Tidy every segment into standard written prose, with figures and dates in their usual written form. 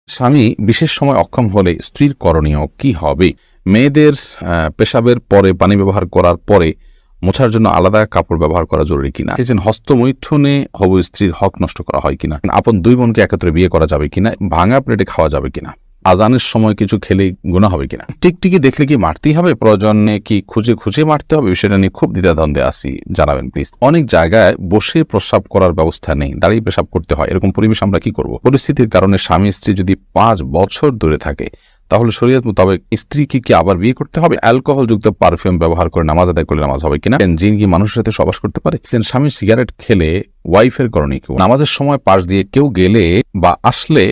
স্বামী বিশেষ সময় অক্ষম হলে স্ত্রীর করণীয় কি হবে? মেয়েদের পেশাবের পরে পানি ব্যবহার করার পরে মোছার জন্য আলাদা কাপড় ব্যবহার করা জরুরি কিনা? হস্তমৈথুনে হবু স্ত্রীর হক নষ্ট করা হয় কিনা? আপন দুই বোনকে একত্রে বিয়ে করা যাবে কিনা? ভাঙা প্লেটে খাওয়া যাবে কিনা? আজানের সময় কিছু খেলে গুনাহ হবে কিনা? টিকটিকি দেখলে কি মারতেই হবে? প্রয়োজনে কি খুঁজে খুঁজে মারতে হবে? বিষয়টা নিয়ে খুব দ্বিধাদ্বন্দ্বে আছি, জানাবেন প্লিজ। অনেক জায়গায় বসে প্রস্রাব করার ব্যবস্থা নেই, দাঁড়িয়ে পেশাব করতে হয়। এরকম পরিবেশ আমরা কি করব? পরিস্থিতির কারণে স্বামী স্ত্রী যদি 5 বছর দূরে থাকে, তাহলে শরীয়ত মোতাবেক স্ত্রীকে কি আবার বিয়ে করতে হবে? অ্যালকোহল যুক্ত পারফিউম ব্যবহার করে নামাজ আদায় করলে নামাজ হবে কিনা? জিন কি মানুষের সাথে সবাস করতে পারে? স্বামী সিগারেট খেলে ওয়াইফের করণীয় কি? নামাজের সময় পাশ দিয়ে কেউ গেলে বা আসলে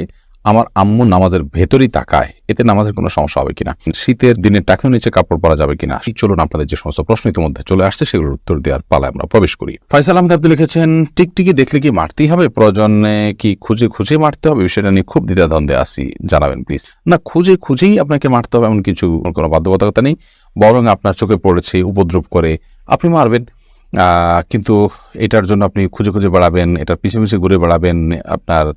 আমার আম্মু নামাজের ভেতরই তাকায়, এতে নামাজের কোনো সমস্যা হবে কিনা? শীতের দিনে টাকনোর নিচে কাপড় পরা যাবে কিনা? চলুন আপনাদের যে সমস্ত প্রশ্ন ইতিমধ্যে চলে আসছে সেগুলোর উত্তর দেওয়ার পালায় আমরা প্রবেশ করি। ফয়সাল আহমেদ আপনি লিখেছেন, টিকটিকি দেখলে কি মারতেই হবে? প্রয়োজনে কি খুঁজে খুঁজে মারতে হবে? বিষয়টা নিয়ে খুব দ্বিধাদ্বন্দ্বে আছি, জানাবেন প্লিজ। না, খুঁজে খুঁজেই আপনাকে মারতে হবে এমন কিছু কোনো বাধ্যবাধকতা নেই। বরং আপনার চোখে পড়েছে, উপদ্রব করে আপনি মারবেন, কিন্তু এটার জন্য আপনি খুঁজে খুঁজে বেড়াবেন, এটার পিছে পিছে ঘুরে বেড়াবেন, আপনার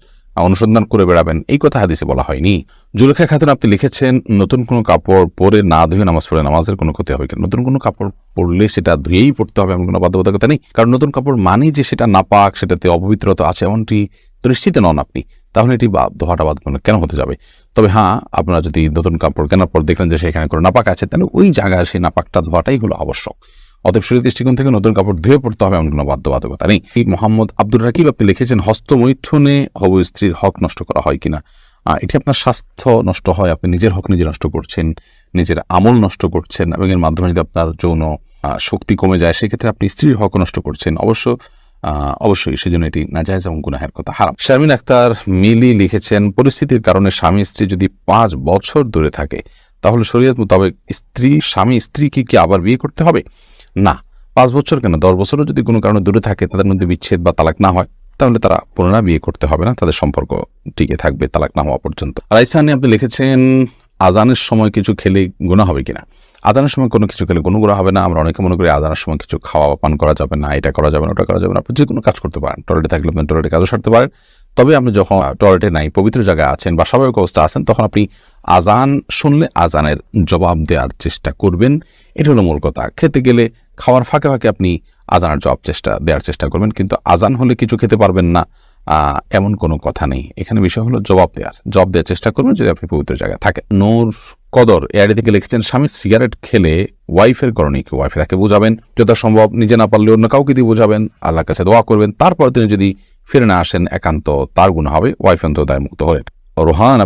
অনুসন্ধান করে বেড়াবেন, এই কথা হাদিসে বলা হয়নি। জুলেখা খাতুন আপনি লিখেছেন, নতুন কোনো কাপড় পরে না ধুয়ে নামাজ পড়লে নামাজের কোনো ক্ষতি হবে কিনা? নতুন কোনো কাপড় পরলে সেটা ধুয়েই পড়তে হবে এমন কোনো বাধ্যবাধকতা নেই। কারণ নতুন কাপড় মানে যে সেটা নাপাক, সেটাতে অপবিত্রতা আছে এমনটি তো নিশ্চিত নন আপনি, তাহলে এটি ধোয়াটা বাধ্যবাধকতা কেন হতে যাবে? তবে হ্যাঁ, আপনারা যদি নতুন কাপড় কেনার পর দেখলেন যে সেখানে কোনো নাপাক আছে, তাহলে ওই জায়গায় সেই নাপাকটা ধোয়াটাই হলো আবশ্যক। অতএব শরীর দৃষ্টিকোণ থেকে নতুন কাপড় ধুয়ে পড়তে হবে এমন কোনো বাধ্যবাধকতা নেই। মোহাম্মদ আব্দুর রাকিব আপনি লিখেছেন, হস্তমৈথুনে হবু স্ত্রীর হক নষ্ট করা হয় কিনা? এটি আপনার স্বাস্থ্য নষ্ট হয়, আপনি নিজের হক নিজে নষ্ট করছেন, নিজের আমল নষ্ট করছেন, এবং এর মাধ্যমে যদি আপনার যৌন শক্তি কমে যায়, সেক্ষেত্রে আপনি স্ত্রীর হক নষ্ট করছেন। অবশ্যই সেজন্য এটি নাজায়েজ এবং গুনাহের কথা, হারাম। শারমিন আক্তার মিলি লিখেছেন, পরিস্থিতির কারণে স্বামী স্ত্রী যদি 5 বছর দূরে থাকে, তাহলে শরীয়ত মোতাবেক স্বামী স্ত্রীকে কি আবার বিয়ে করতে হবে? না, 5 বছর কেন, 10 বছরও যদি কোনো কারণে দূরে থাকে, তাদের মধ্যে বিচ্ছেদ বা তালাক না হয়, তাহলে তারা পুনরায় বিয়ে করতে হবে না, তাদের সম্পর্ক টিকে থাকবে তালাক না হওয়া পর্যন্ত। রাইসানি আপনি লিখেছেন, আজানের সময় কিছু খেলে গুনাহ হবে কিনা? আজানের সময় কোনো কিছু খেলে কোনো গুনাহ হবে না। আমরা অনেকে মনে করি আজানের সময় কিছু খাওয়া পান করা যাবে না, এটা করা যাবে না, ওটা করা যাবে না। আপনি যে কোনো কাজ করতে পারেন, টয়লেটে থাকলে আপনি টয়লেটে কাজও সারতে পারেন। তবে আপনি যখন টয়লেটে নাই, পবিত্র জায়গায় আছেন বা স্বাভাবিক অবস্থা আছেন, তখন আপনি আজান শুনলে আজানের জবাব দেওয়ার চেষ্টা করবেন। এটা হলো মূল কথা। খেতে গেলে খাওয়ার ফাঁকে ফাঁকে আপনি আজানের দেওয়ার চেষ্টা করবেন, কিন্তু আজান হলে কিছু খেতে পারবেন না এমন কোনো কথা নেই। এখানে বিষয় হলো জবাব দেওয়ার চেষ্টা করবেন যদি আপনি পবিত্র জায়গায় থাকেন। নূর কদর এআইডি থেকে লিখেছেন, স্বামী সিগারেট খেলে ওয়াইফের করণীয় কি? ওয়াইফে তাকে বোঝাবেন, যথাসম্ভব নিজে না পারলে অন্য কাউকে দিয়ে বোঝাবেন, আল্লাহর কাছে দোয়া করবেন। তারপর তিনি যদি ফিরে না আসেন, একান্ত তার গুনাহ হবে, ওয়াইফ অন্তত দায় মুক্ত হলেন। রোহান